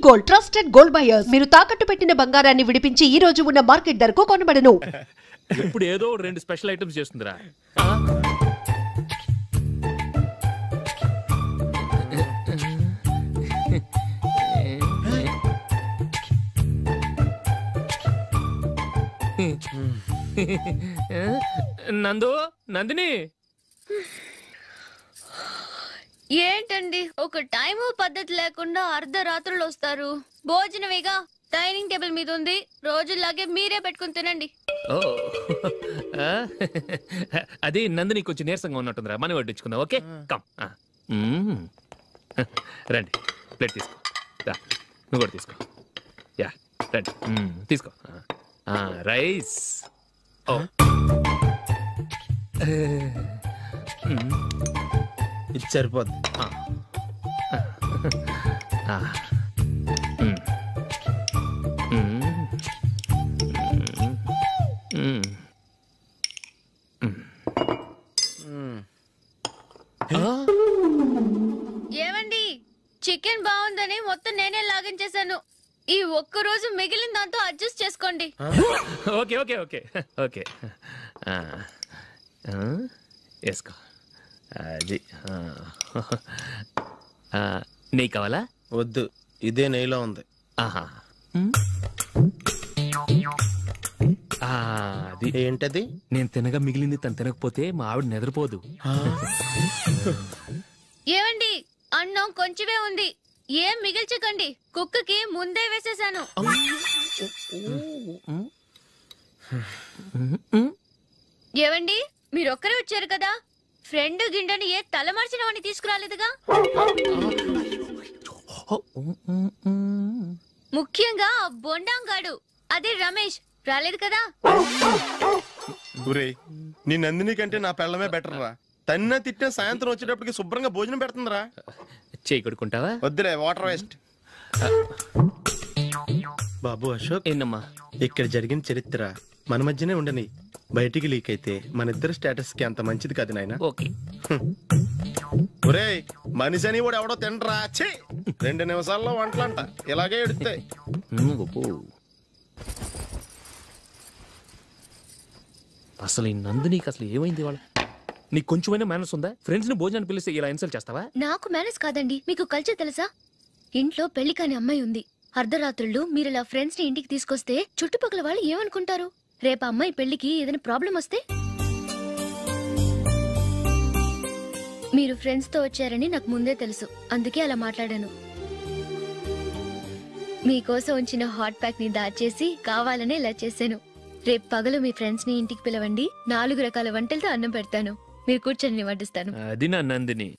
Gold, trusted gold buyers. మీరు తాకట్టు పెట్టిన బంగారాన్ని విడిపించి ఈ రోజు ఉన్న మార్కెట్ ధరకు కొనబడను. ఇప్పుడు ఏదో 2 స్పెషల్ ఐటమ్స్ చేస్తుందిరా. నందిని ఏంటండి ఒక టైము పద్ధతి లేకుండా అర్ధరాత్రులు వస్తారు. భోజనమేగా డైనింగ్ టేబుల్ మీద ఉంది, రోజులాగే మీరే పెట్టుకుని తినండి. అది నందిని కొంచెం నీరసంగా ఉన్నట్టుందిరా, మనం వడ్డించుకుందాం. Okay come. రండి, ప్లేట్ తీసుకో. నువ్వు కూడా తీసుకో. యా రండి, తీసుకో. రైస్. ఇది సరిపోద్ది. ఏమండి, చికెన్ బాగుందని మొత్తం నేనే లాగించేశాను. ఈ ఒక్కరోజు మిగిలిన దాంతో అడ్జస్ట్ చేసుకోండి. ఓకే ఓకే ఓకే ఓకే వేసుకో. అది నెయ్యి కావాలా? వద్దు, ఇదే నెయ్యిలో ఉంది. ఆహా, అది ఏంటది? నేను తినగా మిగిలింది తను తినకపోతే మా ఆవిడ నిద్రపోదు. ఏమండి, అన్నం కొంచెమే ఉంది, ఏం మిగిల్చకండి. కుక్కకి ముందే వేసేసాను. ఏవండి, మీరొక్కరే వచ్చారు కదా, ఫ్రెండ్ గిండెని ఏ తలమార్చిన వాడిని తీసుకురాలేదుగా. ముఖ్యంగా బొండాంగాడు, అదే రమేష్ రాలేదు కదా. నీ నందిని కంటే నా పెళ్ళమే బెటర్ రా. తన్న తిట్టిన సాయంత్రం వచ్చేటప్పటికి శుభ్రంగా భోజనం పెడుతుందిరా. చేయి కొడుకుంటావా? వద్దులే, వాటర్ వేస్ట్. బాబు అశోక్, ఏంటమ్మా ఇక్కడ జరిగిన చరిత్ర మన మధ్యనే ఉండని, బయటికి లీక్ అయితే మన ఇద్దరు స్టేటస్ కి అంత మంచిది కాదు నాయన. ఓకే. ఒరేయ్, మనిషి అని కూడా ఎవడో తినరా. 2 నిమిషాల్లో వంటలంట, ఇలాగే ఎడుతాయి. అసలు ఈ నందినికి అసలు ఏమైంది? వాళ్ళ నీకు కొంచెమైనా మేనస్ ఉందా? ఫ్రెండ్స్ ని భోజనాన్ని పిలిస్తే ఇలా ఇన్సల్ట్ చేస్తావా? నాకు మేనస్ కాదండి, మీకు కల్చర్ తెలుసా? ఇంట్లో పెళ్లి కాని అమ్మాయి ఉంది, అర్ధరాత్రుళ్ళు మీరు ఇలా ఫ్రెండ్స్ ని ఇంటికి తీసుకొస్తే చుట్టుపక్కల వాళ్ళు ఏమనుకుంటారు? రేపు అమ్మాయి పెళ్లికి ఏదైనా ప్రాబ్లం వస్తే? మీరు ఫ్రెండ్స్ తో వచ్చారని నాకు ముందే తెలుసు, అందుకే అలా మాట్లాడాను. మీకోసం ఉంచిన హాట్ ప్యాక్ ని దాచేసి కావాలనే ఇలా చేశాను. రేపు పగలు మీ ఫ్రెండ్స్ ని ఇంటికి పిలవండి, 4 రకాల వంటలతో అన్నం పెడతాను, మీరు కూర్చొని వడ్డిస్తాను. అది నా నందిని.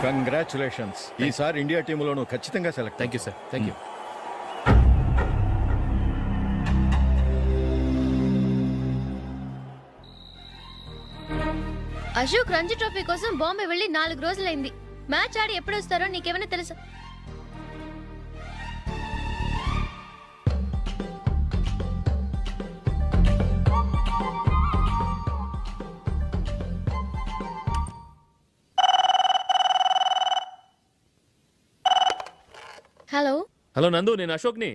కంగ్రాచులేషన్స్. ఈసారి ఇండియా టీంలోనూ ఖచ్చితంగా select. Thank you sir. Thank you. Ashok Ranji trophy కోసం బాంబే వెళ్ళి 4 రోజులైంది. మ్యాచ్ ఆడి ఎప్పుడు వస్తారో నీకేమైనా తెలుసా? హలో నందు, నేను అశోక్ని.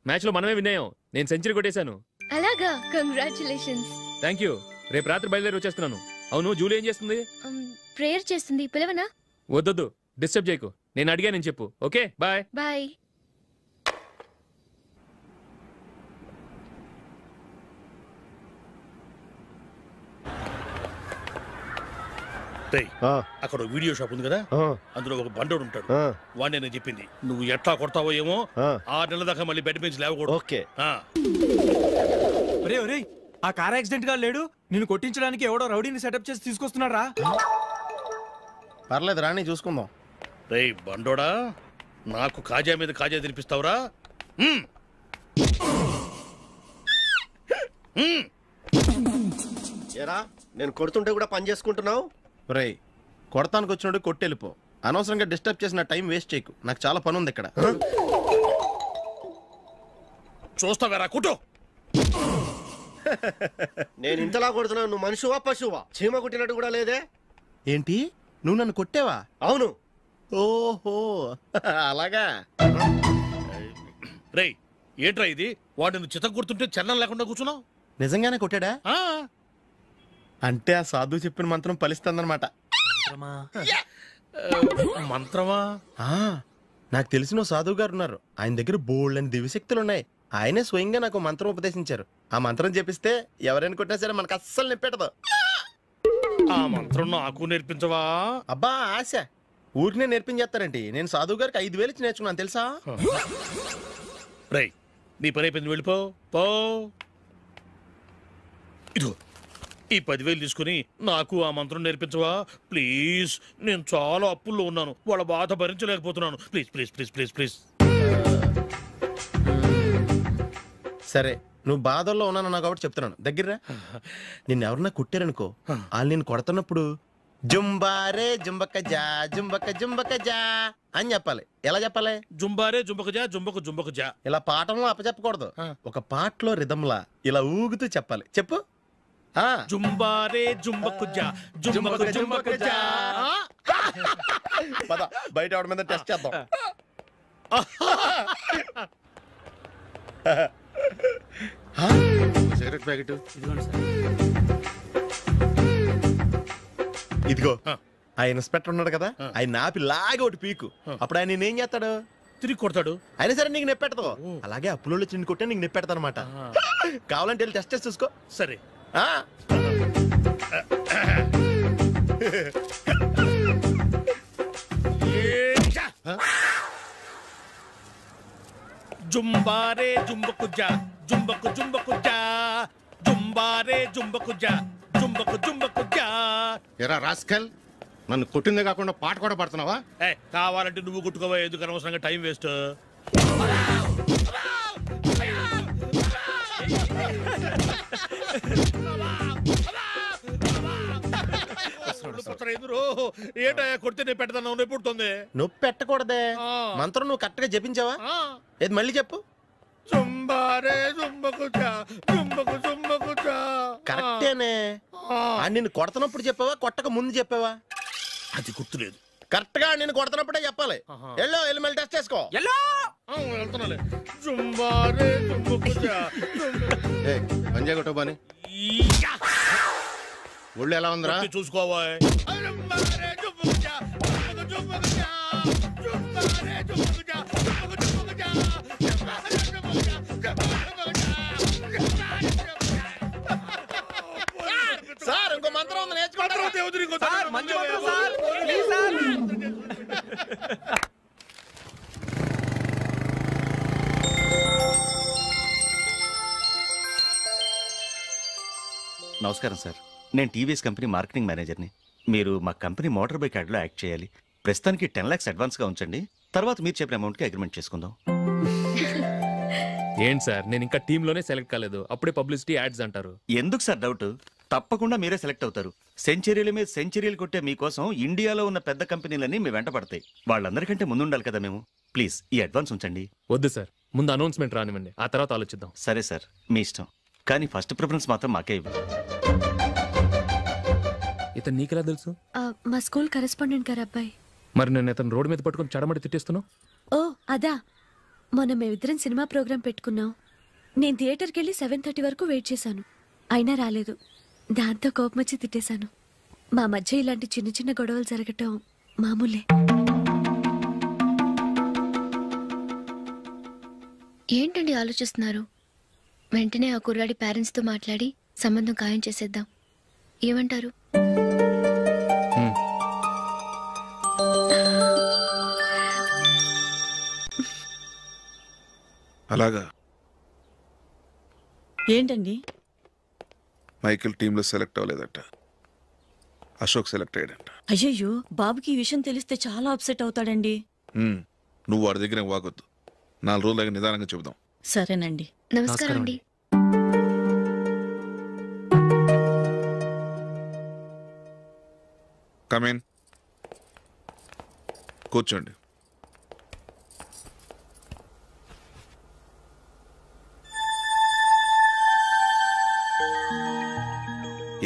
మ్యాచ్లో మనమే విన్నాయం. నేను సెంచరీ కొట్టేశాను. అలాగా, కంగ్రాచులేషన్స్. Thank you. రేపు రాత్రి బయలుదేరి వచ్చేస్తున్నాను. అవును, జూలీ ఏం చేస్తుంది? ప్రేయర్ చేస్తుంది, పిలవనా? వద్దొద్దు, డిస్టర్బ్ చేయకు. నేను అడిగానని చెప్పు. Okay, bye. బాయ్. అక్కడ వీడియో షాప్ ఉంది కదా, అందులో ఒక బండోడు ఉంటాడు. వాడిని నేను చెప్పింది నువ్వు ఎట్లా కొడతావో ఏమో. 6 నెలల దాకా మళ్ళీ బెడ్ నుంచి లేవకూడదు. ఓకే. ఆ కార్ యాక్సిడెంట్ గా లేడు, నిన్ను కొట్టించడానికి ఎవడో రౌడీని సెటప్ చేసి తీసుకొస్తున్నాడు రా. పర్లేదు రాని, చూసుకుందాం. రేయ్ బండోడా, నాకు కాజా మీద కాజా తినిపిస్తావురా? ఏరా, నేను కొడుతుంటే కూడా పని చేసుకుంటున్నావు? రేయ్, కొడతానికి వచ్చినట్టు కొట్టెళ్ళిపో. అనవసరంగా డిస్టర్బ్ చేసిన టైం వేస్ట్ చేయకు. నాకు చాలా పని ఉంది ఇక్కడ. చూస్తావేరా కుట్టు. నేను ఇంతలా కొడుతున్నావు, నువ్వు మనుషువా పశువా? చీమ కుట్టినట్టు కూడా లేదే. ఏంటి, నువ్వు నన్ను కొట్టావా? అవును. ఓహో అలాగా. రేయ్ ఏంట్రా ఇది? వాడు నువ్వు చిత్త కొడుతుంటే చలనం లేకుండా కూర్చున్నావు. నిజంగానే కొట్టాడా? అంటే ఆ సాధువు చెప్పిన మంత్రం ఫలిస్తుందన్నమాట. మంత్రమా? నాకు తెలిసిన సాధువు గారు ఉన్నారు. ఆయన దగ్గర బోల్డని దివ్యశక్తులు ఉన్నాయి. ఆయనే స్వయంగా నాకు మంత్రం ఉపదేశించారు. ఆ మంత్రం చెప్పిస్తే ఎవరైనా కొట్టినా సరే మనకు అస్సలు నిప్పెట్టదు. ఆ మంత్రం నాకు నేర్పించవా? అబ్బా ఆశ, ఊరినే నేర్పించేస్తారండి. నేను సాధువు గారికి 5,000 ఇచ్చి నేర్చుకున్నాను తెలుసా. రేయ్ నీ పని అయిపోయింది, వెళ్ళిపో పో. ఇదిగో ఈ 10,000 తీసుకుని నాకు ఆ మంత్రం నేర్పించవా ప్లీజ్? నేను చాలా అప్పుల్లో ఉన్నాను, వాళ్ళ బాధ భరించలేకపోతున్నాను. Please please please please please. సరే, నువ్వు బాధల్లో ఉన్నాను నాకు కాబట్టి చెప్తున్నాను. దగ్గర నిన్ను ఎవరన్నా కుట్టారనుకో, వాళ్ళు నేను కొడుతున్నప్పుడు జుంబారే జుంబక జా జుంబక జుంబక జా అని చెప్పాలి. ఎలా చెప్పాలి? జుంబారే జుంబక జా జుంబకు జుంబకు జా. ఇలా పాఠంలో అప్పచెప్పకూడదు. ఒక పాటలో రిధంలా ఇలా ఊగుతూ చెప్పాలి. చెప్పు. జుంబారే జుంబకు జా జుంబకు జుంబకు జా. పద బయట ఆవిడ మీద టెస్ట్ చేద్దాం. సిగరెట్ ప్యాకెట్ ఇదిగో. ఆ ఇన్స్పెక్టర్ ఉన్నాడు కదా, ఆయన ఆపి లాగా ఒకటి పీకు. అప్పుడు ఆయన నేనేం చేస్తాడు? తిరిగి కొడతాడు. అయినా సరే నీకు నెప్పెడతావు. అలాగే అప్పులో చిన్న కొట్టే నీకు నెప్పెడతా అనమాట. కావాలంటే వెళ్ళి టెస్ట్ చేసి చూసుకో. సరే. జుంబారే జుంబకు జా జుంబకు జుంబకు జా జుంబారే జుంబకు జా జుంబకు జుంబకు జా. ఎరా రాస్కల్, నన్ను కొట్టిందే కాకుండా పాట కూడా పడుతున్నావా? కావాలంటే నువ్వు కొట్టుకోవా, ఎందుకు అనవసరంగా టైం వేస్ట్. ఏంటయ్యా కొడితే నేను పెడతాను, నొప్పి పుడుతుంది. నొప్పి పెట్టకూడదే. మంత్రం నువ్వు కరెక్ట్ గా జపించావా? ఏది మళ్ళీ చెప్పు. జుంబారే జుంబకు జా జుంబకు జుంబకు జా. కరెక్టేనే. నిన్ను కొడుతున్నప్పుడు చెప్పావా, కొట్టక ముందు చెప్పావా? అది గుర్తులేదు. కరెక్ట్ గా నేను కొడుతున్నప్పుడే చెప్పాలి. ఎల్లో వెళ్ళి మళ్ళీ టెస్ట్ చేసుకో. వెళ్తున్నాలే. జుంబారే జుంబకు జా పంజా కొట్టబాని ఒళ్ళు ఎలా ఉందిరా చూసుకోవా. సార్ ఇంకో మంత్రం ఉంది, నేర్చుకుంటారు. నమస్కారం సార్, నేను టీవీఎస్ కంపెనీ మార్కెటింగ్ మేనేజర్ని. మీరు మా కంపెనీ మోటార్ బైక్ యాడ్లో యాక్ట్ చేయాలి. ప్రస్తుతానికి 10 lakhs అడ్వాన్స్గా ఉంచండి, తర్వాత మీరు చెప్పిన అమౌంట్కి అగ్రిమెంట్ చేసుకుందాం. ఏంటి సార్, నేను ఇంకా టీంలోనే సెలెక్ట్ కాలేదు, అప్పుడే పబ్లిసిటీ యాడ్స్ అంటారు. ఎందుకు సార్ డౌట్? తప్పకుండా మీరే సెలెక్ట్ అవుతారు. సెంచరీల మీద సెంచరీలు కొట్టే మీకోసం ఇండియాలో ఉన్న పెద్ద కంపెనీలన్నీ మీ వెంట పడతాయి. వాళ్ళందరికంటే ముందుండాలి కదా మేము. ప్లీజ్ ఈ అడ్వాన్స్ ఉంచండి. వద్దు సార్, ముందు అనౌన్స్మెంట్ రానివ్వండి, ఆ తర్వాత ఆలోచిద్దాం. సరే సార్, మీ ఇష్టం, కానీ ఫస్ట్ ప్రిఫరెన్స్ మాత్రం మాకే ఇవ్వండి. ఇతను నీకెలా తెలుసు? మా స్కూల్ కరెస్పాండెంట్ గారు అబ్బాయి. మరి నేను ఇతను రోడ్డు మీద పట్టుకొని చడమడి తిట్టేస్తున్నావు. ఓ అదా, మొన్న మేమిద్దరం సినిమా ప్రోగ్రాం పెట్టుకున్నాం. నేను థియేటర్కి వెళ్ళి 7:30 వరకు వెయిట్ చేశాను, అయినా రాలేదు. దాంతో కోపం వచ్చి తిట్టేశాను. మా మధ్య ఇలాంటి చిన్న చిన్న గొడవలు జరగటం మామూలే. ఏంటండి ఆలోచిస్తున్నారు? వెంటనే ఆ కుర్రాడి పేరెంట్స్తో మాట్లాడి సంబంధం ఖాయం చేసేద్దాం. ఏమంటారు? అలాగా? ఏంటండి? మైకిల్ టీంలో సెలెక్ట్ అవ్వలేదట, అశోక్ సెలెక్ట్ అయ్యాడంట. అయ్యయ్యో, బాబుకి ఈ విషయం తెలిస్తే చాలా అప్సెట్ అవుతాడండి. నువ్వు వాడి దగ్గర వాగొద్దు, 4 రోజులు నిదానంగా చెబుదాం. సరేనండి. నమస్కారం అండి. కమేన్, కూర్చోండి.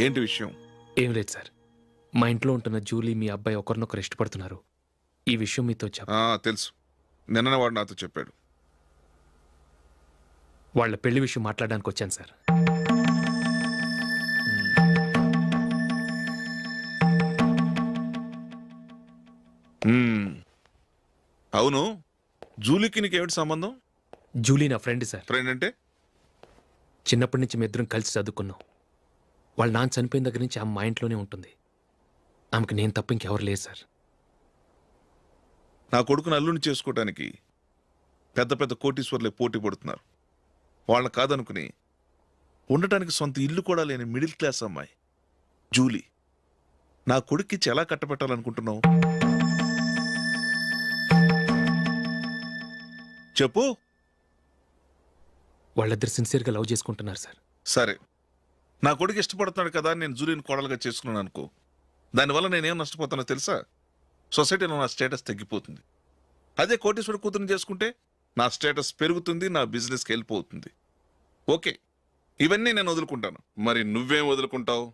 ఏంటి విషయం? ఏం లేదు సార్, మా ఇంట్లో ఉంటున్న జూలీ మీ అబ్బాయి ఒకరినొకరు ఇష్టపడుతున్నారు. ఈ విషయం మీతో తెలుసు, నిన్న వాడు నాతో చెప్పాడు. వాళ్ళ పెళ్లి విషయం మాట్లాడడానికి వచ్చాను సార్. అవును, జూలీకి నీకేమిటి సంబంధం? జూలీ నా ఫ్రెండ్ సార్. ఫ్రెండ్ అంటే? చిన్నప్పటి నుంచి మీ ఇద్దరం కలిసి చదువుకున్నాం. వాళ్ళ నాన్న చనిపోయిన దగ్గర నుంచి ఆమె మా ఇంట్లోనే ఉంటుంది. ఆమెకు నేను తప్ప ఇంకెవరు లేదు సార్. నా కొడుకును అల్లుని చేసుకోవటానికి పెద్ద పెద్ద కోటీశ్వర్లే పోటీ పడుతున్నారు. వాళ్ళని కాదనుకుని ఉండటానికి సొంత ఇల్లు కూడా లేని మిడిల్ క్లాస్ అమ్మాయి జూలీ నా కొడుక్కిచ్చి ఎలా కట్టబెట్టాలనుకుంటున్నావు? చెప్పు. వాళ్ళిద్దరు సిన్సియర్గా లవ్ చేసుకుంటున్నారు సార్. సరే, నా కొడుకు ఇష్టపడుతున్నాడు కదా నేను జూలీని కోడలుగా చేసుకున్నాను అనుకో, దానివల్ల నేనేం నష్టపోతానో తెలుసా? సొసైటీలో నా స్టేటస్ తగ్గిపోతుంది. అదే కోటీశ్వరుడు కూతురుని చేసుకుంటే నా స్టేటస్ పెరుగుతుంది, నా బిజినెస్కి వెళ్ళిపోతుంది. ఓకే, ఇవన్నీ నేను వదులుకుంటాను. మరి నువ్వేం వదులుకుంటావు?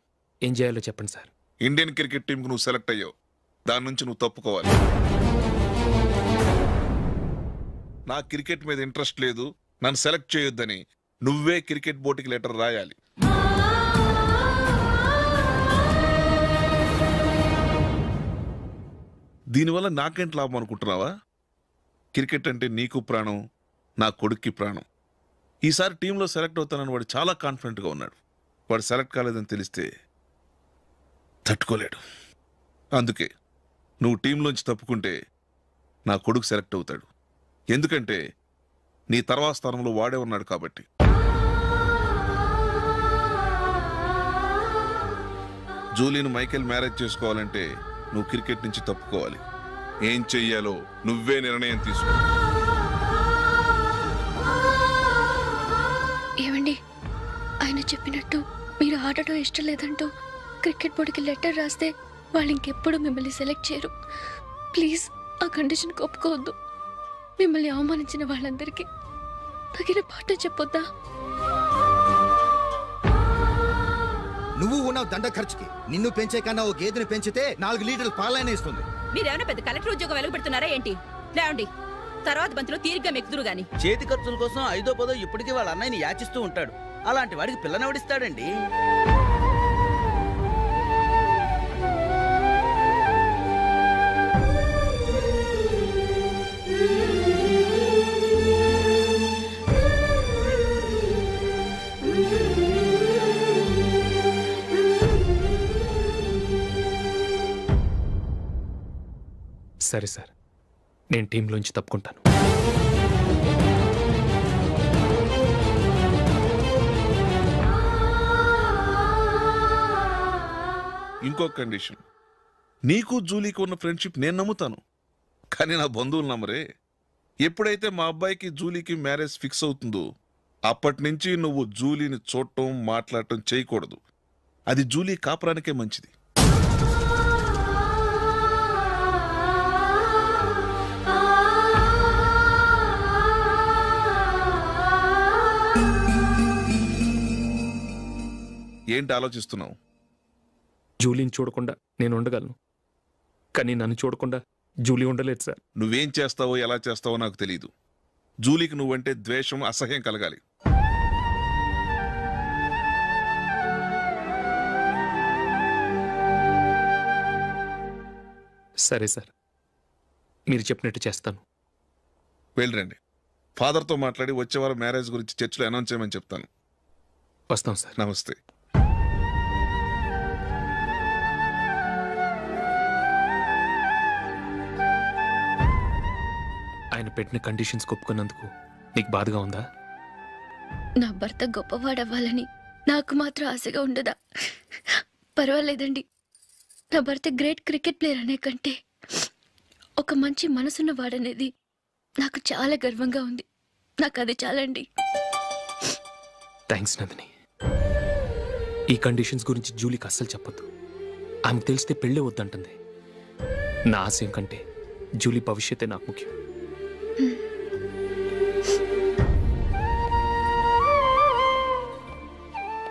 ఏం చేయాలో చెప్పండి సార్. ఇండియన్ క్రికెట్ టీంకు నువ్వు సెలెక్ట్ అయ్యావు, దాని నుంచి నువ్వు తప్పుకోవాలి. నా క్రికెట్ మీద ఇంట్రెస్ట్ లేదు, నన్ను సెలెక్ట్ చేయొద్దని నువ్వే క్రికెట్ బోర్డుకి లెటర్ రాయాలి. దీనివల్ల నాకేంటి లాభం అనుకుంటున్నావా? క్రికెట్ అంటే నీకు ప్రాణం, నా కొడుక్కి ప్రాణం. ఈసారి టీంలో సెలెక్ట్ అవుతానని వాడు చాలా కాన్ఫిడెంట్గా ఉన్నాడు. వాడు సెలెక్ట్ కాలేదని తెలిస్తే తట్టుకోలేడు. అందుకే నువ్వు టీంలోంచి తప్పుకుంటే నా కొడుకు సెలెక్ట్ అవుతాడు. ఎందుకంటే నీ తర్వాత స్థానంలో వాడే ఉన్నాడు కాబట్టి. జూలీని మైకేల్ మ్యారేజ్ చేసుకోవాలంటే నువ్వు క్రికెట్ నుంచి తప్పుకోవాలి. ఏం చెయ్యాలో నువ్వే నిర్ణయం తీసుకో. ఏమండి, ఆయన చెప్పినట్టు మీరు ఆడటం ఇష్టం లేదంటూ క్రికెట్ బోర్డుకి లెటర్ రాస్తే వాళ్ళు ఇంకెప్పుడు మిమ్మల్ని సెలెక్ట్ చేయరు. ప్లీజ్ ఆ కండిషన్ ఒప్పుకోవద్దు. మిమ్మల్ని అవమానించిన వాళ్ళందరికీ తగిన పాఠం చెప్పొద్దా? నువ్వు ఉన్నావు దండ ఖర్చుకి. నిన్ను పెంచే కన్నా ఓ గేదెని పెంచితే 4 లీటర్లు పాలైన ఇస్తుంది. మీరేమైనా పెద్ద కలెక్టర్ ఉద్యోగం వెలుగుపెడుతున్నారా ఏంటి? లేవండి, తర్వాత బంతిలో తీరిగ్గా మెక్కుదురు గాని. చేతి ఖర్చుల కోసం 5దో 10దో ఇప్పటికీ వాళ్ళ అన్నయ్యని యాచిస్తూ ఉంటాడు. అలాంటి వాడికి పిల్లనవడిస్తాడండి. సరే సార్, నేను టీంలోంచి తప్పుకుంటాను. ఇంకో కండిషన్, నీకు జూలీకి ఉన్న ఫ్రెండ్షిప్ నేను నమ్ముతాను, కానీ నా బంధువులు నమ్మరే. ఎప్పుడైతే మా అబ్బాయికి జూలీకి మ్యారేజ్ ఫిక్స్ అవుతుందో అప్పటి నుంచి నువ్వు జూలీని చూడటం మాట్లాడటం చేయకూడదు. అది జూలీ కాపురానికే మంచిది. ఏంటి ఆలోచిస్తున్నావు? జూలీని చూడకుండా నేను ఉండగలను, కానీ నన్ను చూడకుండా జూలీ ఉండలేదు సార్. నువ్వేం చేస్తావో ఎలా చేస్తావో నాకు తెలీదు, జూలీకి నువ్వంటే ద్వేషం, అసహ్యం కలగాలి. సరే సార్, మీరు చెప్పినట్టు చేస్తాను. వెళ్ళరండి. ఫాదర్తో మాట్లాడి వచ్చే వారం మ్యారేజ్ గురించి చర్చిలో అనౌన్స్ చేయమని చెప్తాను. వస్తాం సార్. నమస్తే. ఆయన పెట్టిన కండిషన్స్ ఒప్పుకున్నందుకు నీకు బాధగా ఉందా? నా భర్త గొప్పవాడవ్వాలని నాకు మాత్రం ఆశగా ఉండదా? పర్వాలేదండి. నా భర్త గ్రేట్ క్రికెట్ ప్లేయర్ అనే కంటే ఒక మంచి మనసున్న వాడనేది నాకు చాలా గర్వంగా ఉంది. నాకు అది చాలండి. థ్యాంక్స్ నందిని. ఈ కండిషన్స్ గురించి జూలీకి అస్సలు చెప్పొద్దు. ఆమెకు తెలిస్తే పెళ్ళే వద్దంటుంది. నా ఆశయం కంటే జూలీ భవిష్యత్తే నాకు ముఖ్యం.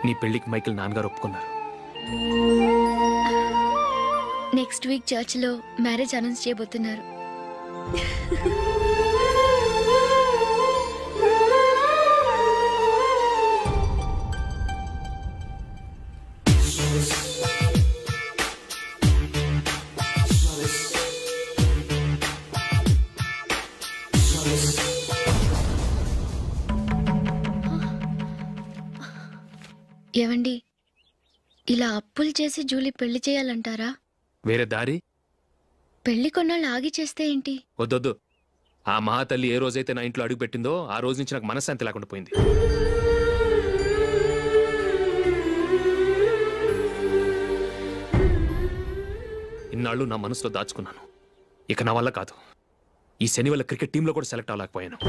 నీ పెళ్లికి మైకిల్ నాన్నగారు ఒప్పుకున్నారు. నెక్స్ట్ వీక్ చర్చిలో మ్యారేజ్ అనౌన్స్ చేయబోతున్నారు. ఏవండి, ఇలా అప్పులు చేసి జూలీ పెళ్లి చేయాలంటారా? వేరే దారి? పెళ్లి కొన్నాళ్ళు ఆగి చేస్తే ఏంటి? వద్దొద్దు. ఆ మహాతల్లి ఏ రోజైతే నా ఇంట్లో అడుగు పెట్టిందో ఆ రోజు నుంచి నాకు మనశ్శాంతి లేకుండా పోయింది. ఇన్నాళ్ళు నా మనసులో దాచుకున్నాను. ఇక నా వల్ల కాదు. ఈ శని వల్ల క్రికెట్ టీంలో కూడా సెలెక్ట్ అవ్వలేకపోయాను.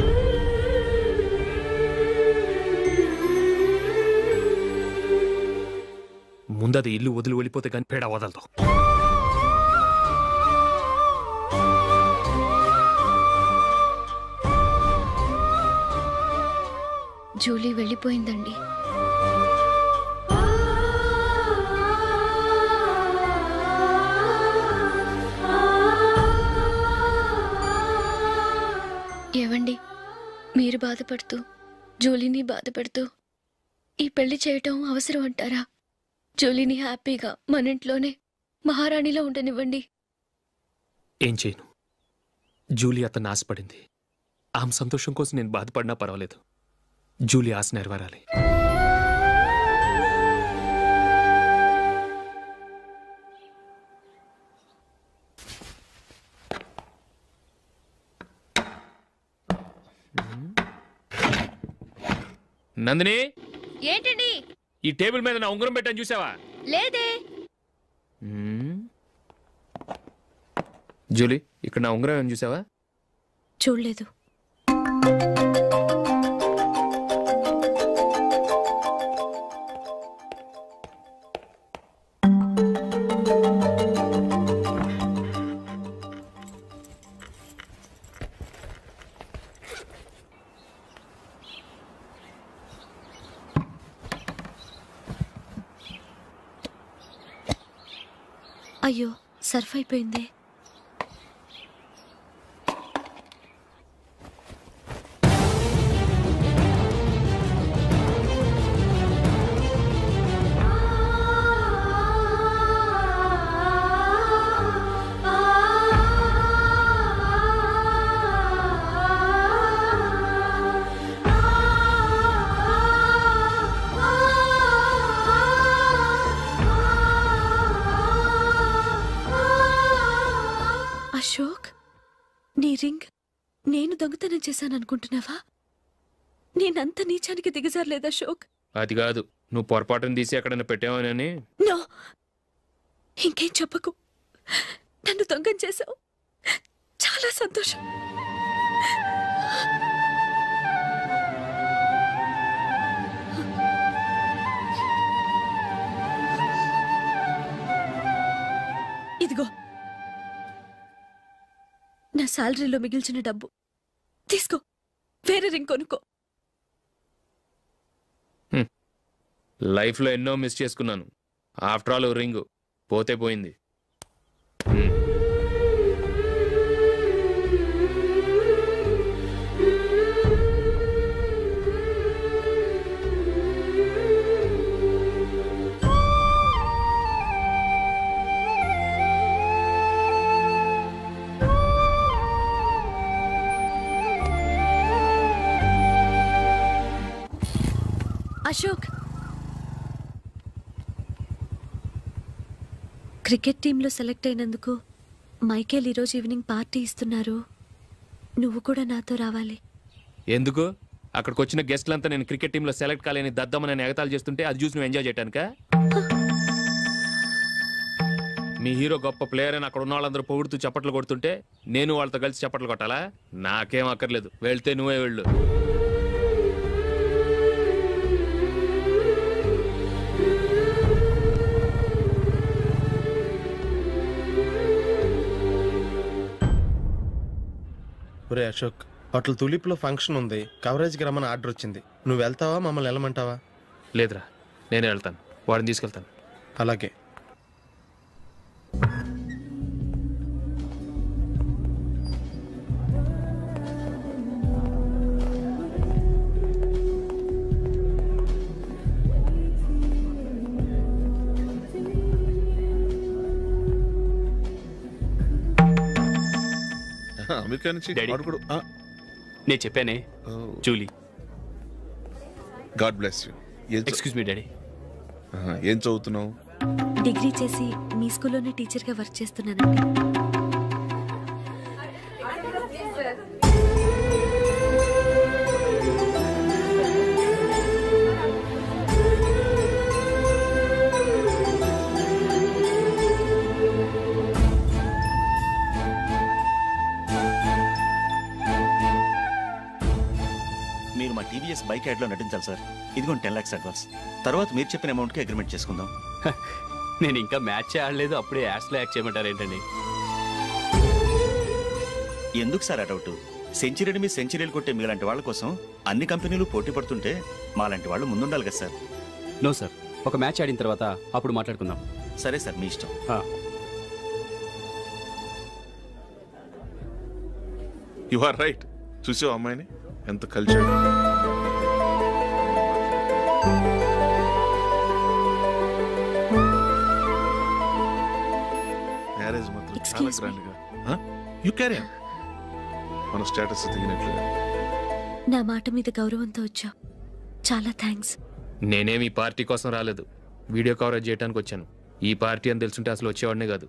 ముందది ఇల్లు వదిలి వెళ్ళిపోతే కానీ పేడ వదలదు. జూలీ వెళ్ళిపోయిందండి. ఏవండి, మీరు బాధపడుతూ జూలీని బాధపడుతూ ఈ పెళ్లి చేయటం అవసరం అంటారా? జూలీని హ్యాపీగా మన ఇంట్లోనే మహారాణిలో ఉండనివ్వండి. ఏం చేయను? జూలీ అతన్ని ఆశపడింది. ఆమె సంతోషం కోసం నేను బాధపడినా పర్వాలేదు. జూలీ ఆశ నెరవేరాలి. నందిని, ఏంటండి? ఈ టేబుల్ మీద నా ఉంగరం పెట్టని చూసావా? లేదే. జూలీ, ఇక్కడ నా ఉంగరం ఏమని చూసావా? చూడలేదు. అయ్యో, సర్ఫ్ అయిపోయింది. అశోక్, నీ రింగ్ నేను దొంగతనం చేశాననుకుంటున్నావా? నేనంత నీచానికి దిగజారలేదు అశోక్. అది కాదు, నువ్వు పొరపాటును తీసి ఎక్కడైనా పెట్టావని. నో, ఇంకేం చెప్పకు. నన్ను దొంగం చేశావు. చాలా సంతోషం. ఇదిగో నా శాలరీలో మిగిల్చిన డబ్బు తీసుకో. వేరే రింగ్ కొనుక్కో. లైఫ్లో ఎన్నో మిస్ చేసుకున్నాను. ఆఫ్టర్ ఆల్ రింగ్ పోతే పోయింది. అశోక్, క్రికెట్ టీంలో సెలెక్ట్ అయినందుకు మైకేల్ ఈరోజు ఈవినింగ్ పార్టీ ఇస్తున్నారు. నువ్వు కూడా నాతో రావాలి. ఎందుకు? అక్కడికి వచ్చిన గెస్ట్లంతా నేను క్రికెట్ టీంలో సెలెక్ట్ కాలేని దద్దమ్మని ఎగతాలు చేస్తుంటే అది చూసి నువ్వు ఎంజాయ్ చేయటానికా? మీ హీరో గొప్ప ప్లేయర్ అని అక్కడ ఉన్న వాళ్ళందరూ పొగుడుతూ చప్పట్లు కొడుతుంటే నేను వాళ్ళతో కలిసి చప్పట్లు కొట్టాలా? నాకేం అక్కర్లేదు, వెళ్తే నువ్వే వెళ్ళు. ఒరే అశోక్, హోటల్ తులిప్లో ఫంక్షన్ ఉంది, కవరేజ్కి రమ్మని ఆర్డర్ వచ్చింది. నువ్వు వెళ్తావా, మమ్మల్ని వెళ్ళమంటావా? లేదురా, నేనే వెళ్తాను, వాడిని తీసుకెళ్తాను. అలాగే. అమెరికా నుంచి నేను చెప్పానే, Julie. God bless you. Excuse me daddy. ఏం చదువుతున్నావు? డిగ్రీ చేసి మీ స్కూల్లోనే టీచర్గా వర్క్ చేస్తున్నానండి. మీరు మా టీవీఎస్ బైక్ యాడ్లో నటించాలి సార్. ఇదిగోండి 10 lakhs అడ్వాన్స్. తర్వాత మీరు చెప్పిన అమౌంట్కి అగ్రిమెంట్ చేసుకుందాం. నేను ఇంకా మ్యాచ్ ఆడలేదు, అప్పుడే యాడ్స్లో యాక్ట్ చేయమంటారు ఏంటండి? ఎందుకు సార్ ఆ డౌట్? సెంచరీని మీ సెంచరీలు కొట్టే మీలాంటి వాళ్ళ కోసం అన్ని కంపెనీలు పోటీ పడుతుంటే మాలాంటి వాళ్ళు ముందుండాలి కదా సార్. నో సార్, ఒక మ్యాచ్ ఆడిన తర్వాత అప్పుడు మాట్లాడుకుందాం. సరే సార్, మీ ఇష్టం. You are right. చూసావు అమ్మాయిని ఎంత కల్చర్. మ్యారేజ్ మాత్రం చాలా గ్రాండ్ గా. You carry on. మన స్టేటస్ దిగినట్లుగా. నా మాట మీద గౌరవంతో వచ్చా, చాలా థ్యాంక్స్. నేనేమి పార్టీ కోసం రాలేదు, వీడియో కవరేజ్ చేయడానికి వచ్చాను. ఈ పార్టీ అని తెలుసుంటే అసలు వచ్చేవాడినే కాదు.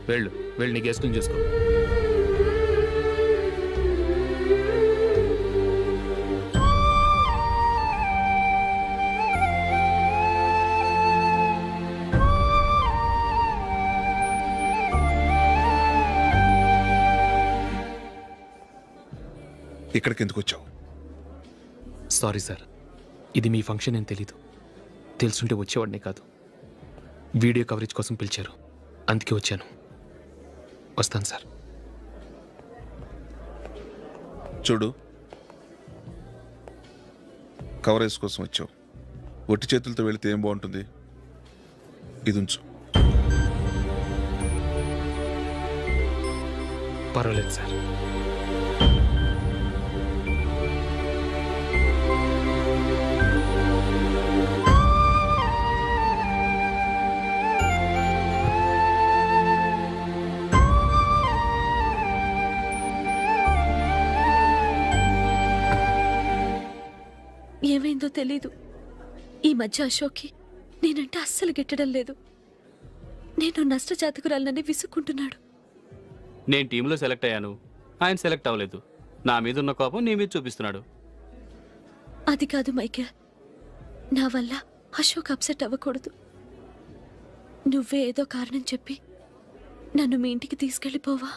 వెళ్ళు, వెళ్ళి నీ గెస్ట్ని చూసుకో. ఇక్కడికి ఎందుకు వచ్చావు? సారీ సార్, ఇది మీ ఫంక్షన్ అని తెలీదు. తెలుసుంటే వచ్చేవాడినే కాదు. వీడియో కవరేజ్ కోసం పిలిచారు, అందుకే వచ్చాను. వస్తాను సార్. చూడు, కవరేజ్ కోసం వచ్చావు. ఒట్టి చేతులతో వెళితే ఏం బాగుంటుంది? ఇది ఉంచు. పర్వాలేదు సార్. ఏమైందో తెలీదు, ఈ మధ్య అశోక్కి నేనంటే అస్సలు గిట్టడం లేదు. నేను నష్టజాతకురాలనని విసుక్కుంటున్నాడు. నేను టీంలో సెలెక్ట్ అయ్యాను, ఆయన సెలెక్ట్ అవ్వలేదు. నా మీద ఉన్న కోపం నీ మీద చూపిస్తున్నాడు. అది కాదు మైకేల్, నా వల్ల అశోక్ అప్సెట్ అవ్వకూడదు. నువ్వే ఏదో కారణం చెప్పి నన్ను మీ ఇంటికి తీసుకెళ్ళిపోవా?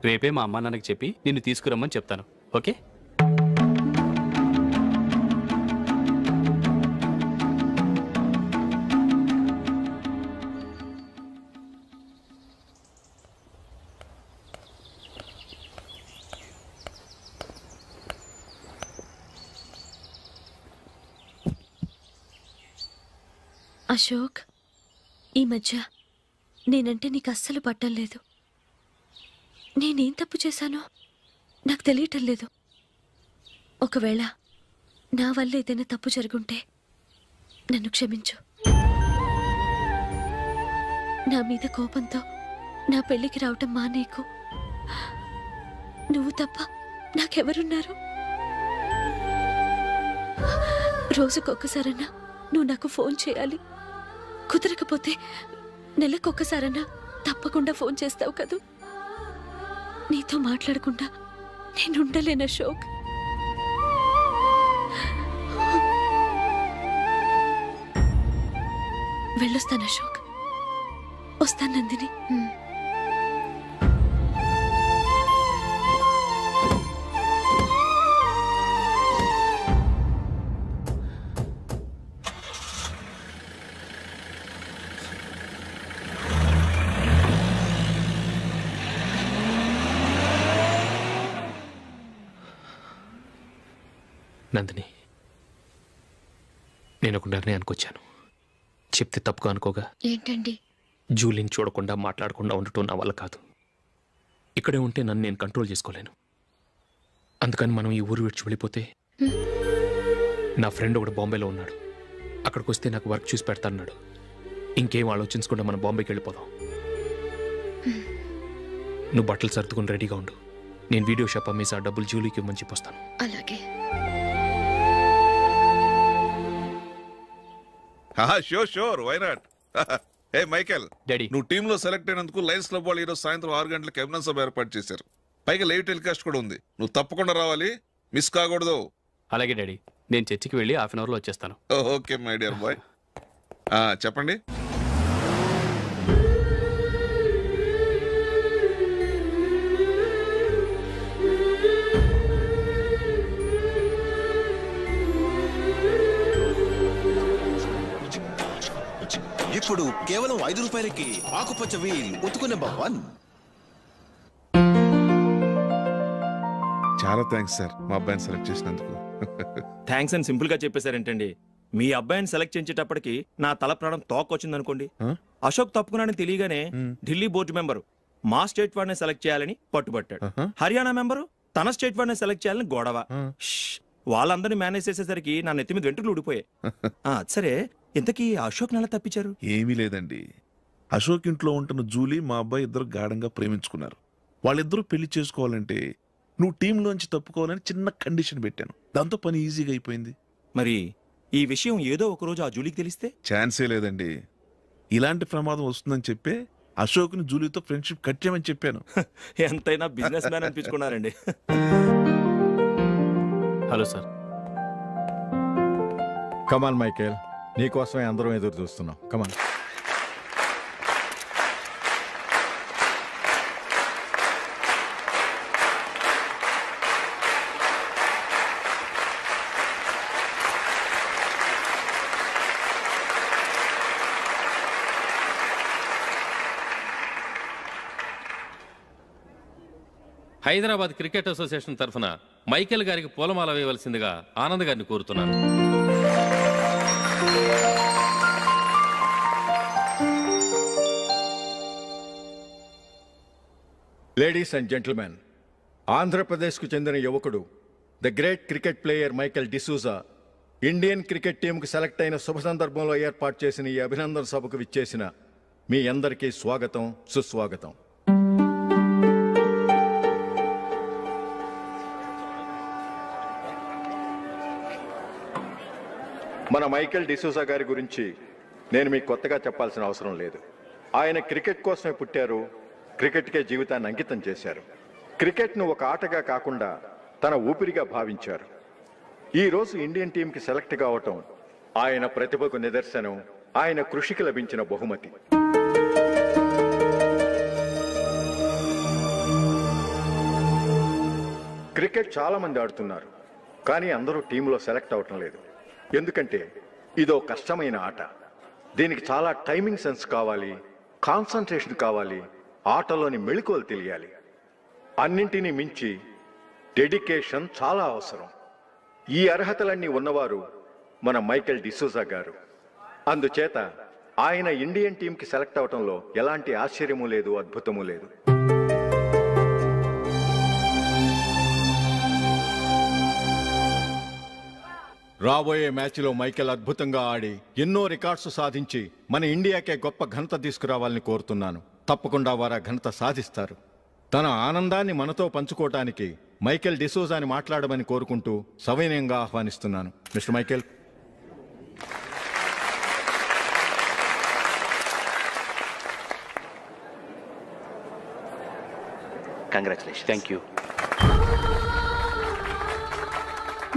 రేపే మా అమ్మ నాన్నకి చెప్పి నిన్ను తీసుకురమ్మని చెప్తాను, ఓకే? అశోక్, ఈ మధ్య నేనంటే నీకు అస్సలు పట్టం లేదు. నేనేం తప్పు చేశానో నాకు తెలియటం లేదు. ఒకవేళ నా వల్ల ఏదైనా తప్పు జరుగుంటే నన్ను క్షమించు. నా మీద కోపంతో నా పెళ్లికి రావటం మానేకు. నువ్వు తప్ప నాకెవరున్నారు? రోజుకొక్కసారన్నా నువ్వు నాకు ఫోన్ చేయాలి. కుదరకపోతే నెలకొక్కసారన్నా తప్పకుండా ఫోన్ చేస్తావు కదూ. నీతో మాట్లాడకుండా నేను ఉండలేను అశోక్. వెళ్ళొస్తాను అశోక్. వస్తాను నందిని. నందిని, నేను ఒక నిర్ణయానికి వచ్చాను. చెప్తే తప్పుగా అనుకోగా. ఏంటండి? జూలీని చూడకుండా మాట్లాడకుండా ఉండటం నా వల్ల కాదు. ఇక్కడే ఉంటే నన్ను నేను కంట్రోల్ చేసుకోలేను. అందుకని మనం ఈ ఊరు విడిచి వెళ్ళిపోతే, నా ఫ్రెండ్ ఒకడు బాంబేలో ఉన్నాడు, అక్కడికి వస్తే నాకు వర్క్ చూసి పెడతాన్నాడు. ఇంకేం ఆలోచించకుండా మనం బాంబేకి వెళ్ళిపోదాం. నువ్వు బట్టలు సర్దుకుని రెడీగా ఉండు. నేను వీడియో షాప్ అమ్మేసి ఆ డబ్బులు జూలీకి ఇవ్వమని చెప్పొస్తాను. అలాగే. Sure why not. Hey Michael, daddy, నువ్వు టీంలో సెలెక్ట్ అయినందుకు లయన్స్ క్లబ్ వాళ్ళు ఈరోజు సాయంత్రం 6 గంటలకు అభినందన సభ ఏర్పాటు చేశారు. పైగా లైవ్ టెలికాస్ట్ కూడా ఉంది. నువ్వు తప్పకుండా రావాలి, మిస్ కాకూడదు. అలాగే డాడీ, నేను చర్చికి వెళ్ళి హాఫ్ అన్ అవర్లో వచ్చేస్తాను. Okay my dear bye. చెప్పండి. ఇప్పుడు కేవలం 5 రూపాయలకి ఆకుపచ్చ వీల్ ఉతుకు నెంబర్ 1. చాలా థ్యాంక్స్ సార్, మా అబ్బాయిని సెలెక్ట్ చేసినందుకు. థ్యాంక్స్ అని సింపుల్ గా చెప్పేశారేంటండి? మీ అబ్బాయిని సెలెక్ట్ చేసేటప్పటికి నా తల ప్రాణం తోకొచ్చింది అనుకోండి. అశోక్ తప్పుకున్నాడని తెలియగానే ఢిల్లీ బోర్డు మెంబరు మా స్టేట్ వాడిని సెలెక్ట్ చేయాలని పట్టుబట్టాడు. హర్యానా మెంబరు తన స్టేట్ వాడిని సెలెక్ట్ చేయాలని గొడవ. వాళ్ళందరినీ మేనేజ్ చేసేసరికి నా నెత్తి మీద వెంట్రుకలు ఊడిపోయాయి. సరే, ఇంతకీ అశోక్ నెల తప్పించారు? ఏమీ లేదండి. అశోక్ ఇంట్లో ఉంటున్న జూలీ మా అబ్బాయి ఇద్దరు గాఢంగా ప్రేమించుకున్నారు. వాళ్ళిద్దరూ పెళ్లి చేసుకోవాలంటే నువ్వు టీంలోంచి తప్పుకోవాలని చిన్న కండిషన్ పెట్టాను. దాంతో పని ఈజీగా అయిపోయింది. మరి ఈ విషయం ఏదో ఒక రోజు ఆ జూలీకి తెలిస్తే? ఛాన్సే లేదండి. ఇలాంటి ప్రమాదం వస్తుందని చెప్పే అశోక్ని జూలీతో ఫ్రెండ్షిప్ కట్ చేయమని చెప్పాను. ఎంతైనా బిజినెస్ మ్యాన్ అనిపించుకున్నారండి. Hello sir. కమాన్ మైకేల్, నీకోసమే అందరం ఎదురు చూస్తున్నాం. కమాన్. హైదరాబాద్ క్రికెట్ అసోసియేషన్ తరఫున మైకేల్ గారికి పూలమాల వేయవలసిందిగా ఆనంద్ గారిని కోరుతున్నాను. లేడీస్ అండ్ జెంటిల్మెన్, ఆంధ్రప్రదేశ్కు చెందిన యువకుడు the great cricket player Michael D'Souza Indian cricket టీంకు సెలెక్ట్ అయిన శుభ సందర్భంలో ఏర్పాటు చేసిన ఈ అభినందన సభకు విచ్చేసిన మీ అందరికీ స్వాగతం, సుస్వాగతం. మన మైకేల్ డిసూజా గారి గురించి నేను మీకు కొత్తగా చెప్పాల్సిన అవసరం లేదు. ఆయన క్రికెట్ కోసమే పుట్టారు, క్రికెట్కే జీవితాన్ని అంకితం చేశారు. క్రికెట్ను ఒక ఆటగా కాకుండా తన ఊపిరిగా భావించారు. ఈరోజు ఇండియన్ టీంకి సెలెక్ట్ కావటం ఆయన ప్రతిభకు నిదర్శనం, ఆయన కృషికి లభించిన బహుమతి. క్రికెట్ చాలా మంది ఆడుతున్నారు, కానీ అందరూ టీంలో సెలెక్ట్ అవటం లేదు. ఎందుకంటే ఇదో కష్టమైన ఆట. దీనికి చాలా టైమింగ్ సెన్స్ కావాలి, కాన్సన్ట్రేషన్ కావాలి, ఆటలోని మెళకువలు తెలియాలి. అన్నింటినీ మించి డెడికేషన్ చాలా అవసరం. ఈ అర్హతలన్నీ ఉన్నవారు మన మైకేల్ డిసూజా గారు. అందుచేత ఆయన ఇండియన్ టీంకి సెలెక్ట్ అవటంలో ఎలాంటి ఆశ్చర్యము లేదు, అద్భుతము లేదు. రాబోయే మ్యాచ్లో మైకేల్ అద్భుతంగా ఆడి ఎన్నో రికార్డ్స్ సాధించి మన ఇండియాకే గొప్ప ఘనత తీసుకురావాలని కోరుతున్నాను. తప్పకుండా వారు ఆ ఘనత సాధిస్తారు. తన ఆనందాన్ని మనతో పంచుకోవటానికి మైకేల్ డిసూజాని మాట్లాడమని కోరుకుంటూ సవినయంగా ఆహ్వానిస్తున్నాను. Mister Michael. Congratulation. Thank you.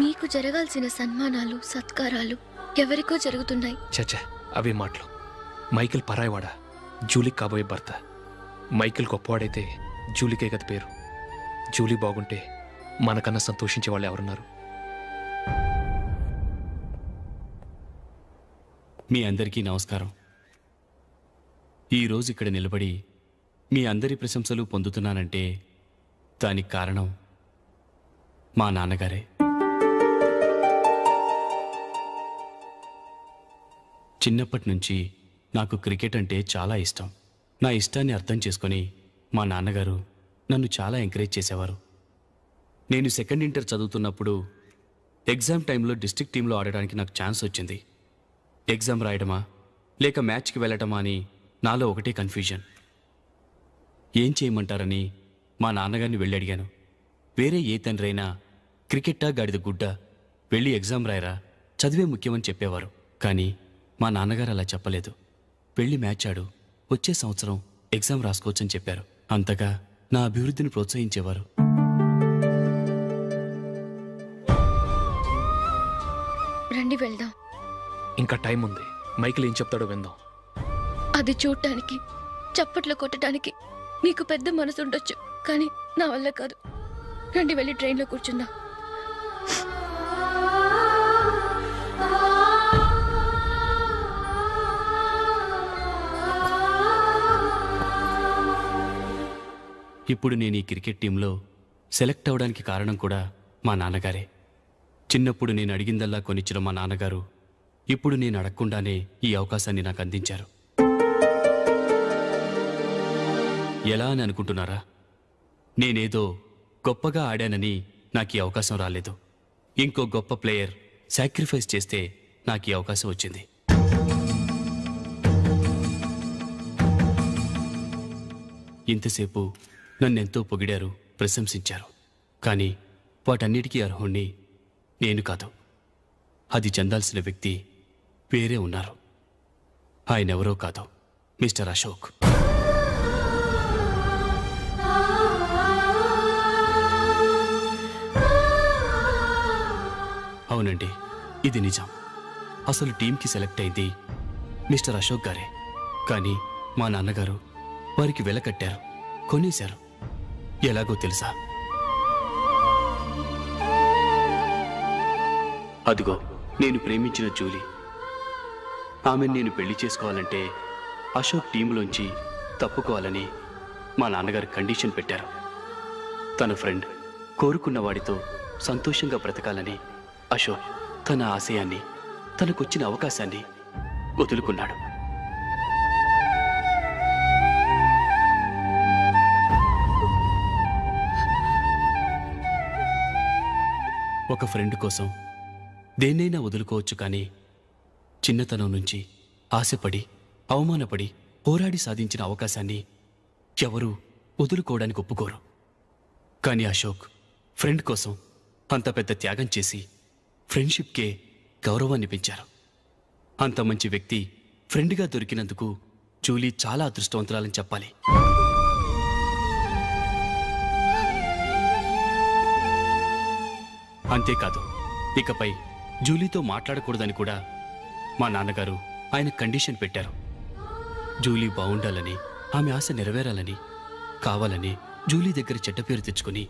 మీకు జరగాల్సిన సన్మానాలు సత్కారాలు ఎవరికో జరుగుతున్నాయి. చచ్చా అవే మాటలు. మైకేల్ పరాయవాడా, జూలీకి కాబోయే భర్త. మైకేల్ గొప్పవాడైతే జూలీకే కదా పేరు. జూలీ బాగుంటే మనకన్నా సంతోషించే వాళ్ళు ఎవరున్నారు? మీ అందరికీ నమస్కారం. ఈరోజు ఇక్కడ నిలబడి మీ అందరి ప్రశంసలు పొందుతున్నానంటే దానికి కారణం మా నాన్నగారే. చిన్నప్పటి నుంచి నాకు క్రికెట్ అంటే చాలా ఇష్టం. నా ఇష్టాన్ని అర్థం చేసుకొని మా నాన్నగారు నన్ను చాలా ఎంకరేజ్ చేసేవారు. నేను సెకండ్ ఇంటర్ చదువుతున్నప్పుడు ఎగ్జామ్ టైంలో డిస్ట్రిక్ట్ టీంలో ఆడడానికి నాకు ఛాన్స్ వచ్చింది. ఎగ్జామ్ రాయడమా లేక మ్యాచ్కి వెళ్ళటమా అని నాలో ఒకటే కన్ఫ్యూజన్. ఏం చేయమంటారని మా నాన్నగారిని వెళ్ళి అడిగాను. వేరే ఏ తండ్రి అయినా క్రికెట్టా గాడిద గుడ్డ, వెళ్ళి ఎగ్జామ్ రాయరా, చదివే ముఖ్యమని చెప్పేవారు. కానీ మా నాన్నగారు అలా చెప్పలేదు. వెళ్ళి మ్యాచ్ ఆడు, వచ్చే సంవత్సరం ఎగ్జామ్ రాసుకోవచ్చని చెప్పారు. అంతగా నా అభివృద్ధిని ప్రోత్సహించేవారు. రండి వెళ్దాం. ఇంకా టైం ఉంది. మైకేల్ ఏం చెప్తాడో విందాం. అది చూడటానికి చప్పట్లు కొట్టడానికి మీకు పెద్ద మనసు ఉండొచ్చు, కానీ నా వల్ల కాదు. రండి వెళ్ళి ట్రైన్లో కూర్చుందాం. ఇప్పుడు నేను ఈ క్రికెట్ టీంలో సెలెక్ట్ అవ్వడానికి కారణం కూడా మా నాన్నగారే. చిన్నప్పుడు నేను అడిగిందల్లా కొనిచ్చిన మా నాన్నగారు ఇప్పుడు నేను అడగకుండానే ఈ అవకాశాన్ని నాకు అందించారు. ఎలా అని అనుకుంటున్నారా? నేనేదో గొప్పగా ఆడానని నాకు ఈ అవకాశం రాలేదు. ఇంకో గొప్ప ప్లేయర్ సాక్రిఫైస్ చేస్తే నాకు ఈ అవకాశం వచ్చింది. ఇంతసేపు నన్నెంతో పొగిడారు, ప్రశంసించారు. కానీ వాటన్నిటికీ అర్హుణ్ణి నేను కాదు. అది చెందాల్సిన వ్యక్తి వేరే ఉన్నారు. ఆయనెవరో కాదు, మిస్టర్ అశోక్. అవునండి, ఇది నిజం. అసలు టీంకి సెలెక్ట్ అయింది మిస్టర్ అశోక్ గారే. కానీ మా నాన్నగారు వారికి వెల కట్టారు, కొనేశారు. ఎలాగో తెలుసా? అదిగో నేను ప్రేమించిన జూలీ. ఆమెను నేను పెళ్లి చేసుకోవాలంటే అశోక్ టీంలోంచి తప్పుకోవాలని మా నాన్నగారు కండిషన్ పెట్టారు. తన ఫ్రెండ్ కోరుకున్న వాడితో సంతోషంగా బ్రతకాలని అశోక్ తన ఆశయాన్ని, తనకొచ్చిన అవకాశాన్ని వదులుకున్నాడు. ఒక ఫ్రెండ్ కోసం దేన్నైనా వదులుకోవచ్చు, కానీ చిన్నతనం నుంచి ఆశపడి, అవమానపడి, పోరాడి సాధించిన అవకాశాన్ని ఎవరూ వదులుకోవడానికి ఒప్పుకోరు. కానీ అశోక్ ఫ్రెండ్ కోసం అంత పెద్ద త్యాగం చేసి ఫ్రెండ్షిప్కే గౌరవాన్ని పెంచారు. అంత మంచి వ్యక్తి ఫ్రెండ్గా దొరికినందుకు జూలీ చాలా అదృష్టవంతురాలని చెప్పాలి. అంతేకాదు, ఇకపై జూలీతో మాట్లాడకూడదని కూడా మా నాన్నగారు ఆయన కండిషన్ పెట్టారు. జూలీ బాగుండాలని, ఆమె ఆశ నెరవేరాలని, కావాలని జూలీ దగ్గర చెడ్డ పేరు తెచ్చుకుని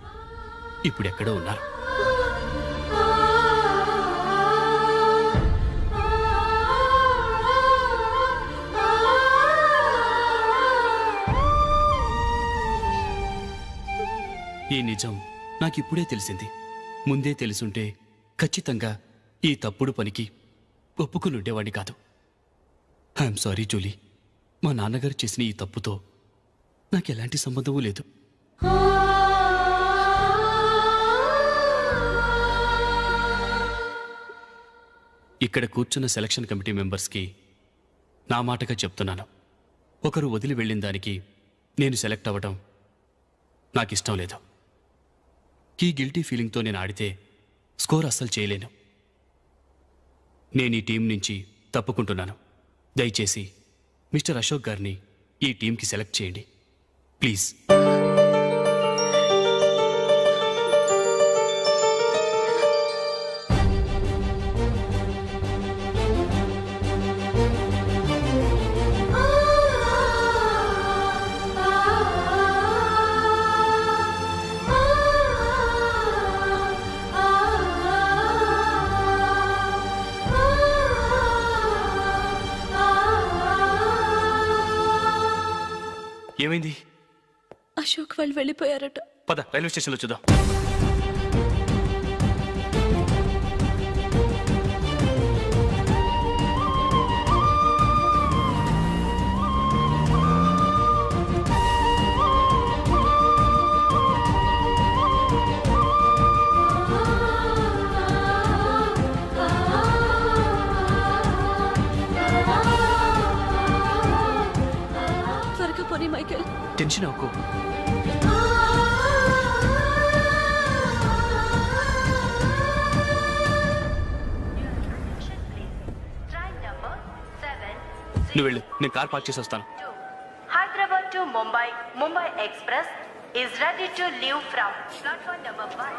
ఇప్పుడెక్కడో ఉన్నారు. ఈ నిజం నాకిప్పుడే తెలిసింది. ముందే తెలుసుంటే ఖచ్చితంగా ఈ తప్పుడు పనికి ఒప్పుకుని ఉండేవాడిని కాదు. I'm sorry Julie. మా నాన్నగారు చేసిన ఈ తప్పుతో నాకెలాంటి సంబంధమూ లేదు. ఇక్కడ కూర్చున్న సెలక్షన్ కమిటీ మెంబర్స్కి నా మాటగా చెప్తున్నాను. ఒకరు వదిలి వెళ్ళిన దానికి నేను సెలెక్ట్ అవ్వడం నాకిష్టం లేదు. ఈ గిల్టీ ఫీలింగ్తో నేను ఆడితే స్కోర్ అస్సలు చేయలేను. నేను ఈ టీం నుంచి తప్పుకుంటున్నాను. దయచేసి మిస్టర్ అశోక్ గారిని ఈ టీంకి సెలెక్ట్ చేయండి ప్లీజ్. ఏమైంది? అశోక్ వాళ్ళు వెళ్ళిపోయారట. పద రైల్వే స్టేషన్లో చూద్దాం. త్వరగా పోనీ మైకేల్. టెన్షన్ అవ్వకు. నువ్వు వెళ్ళు, నేను కార్ పార్క్ చేసి వస్తాను. Hyderabad to Mumbai, Mumbai Express is ready to leave from platform number 1.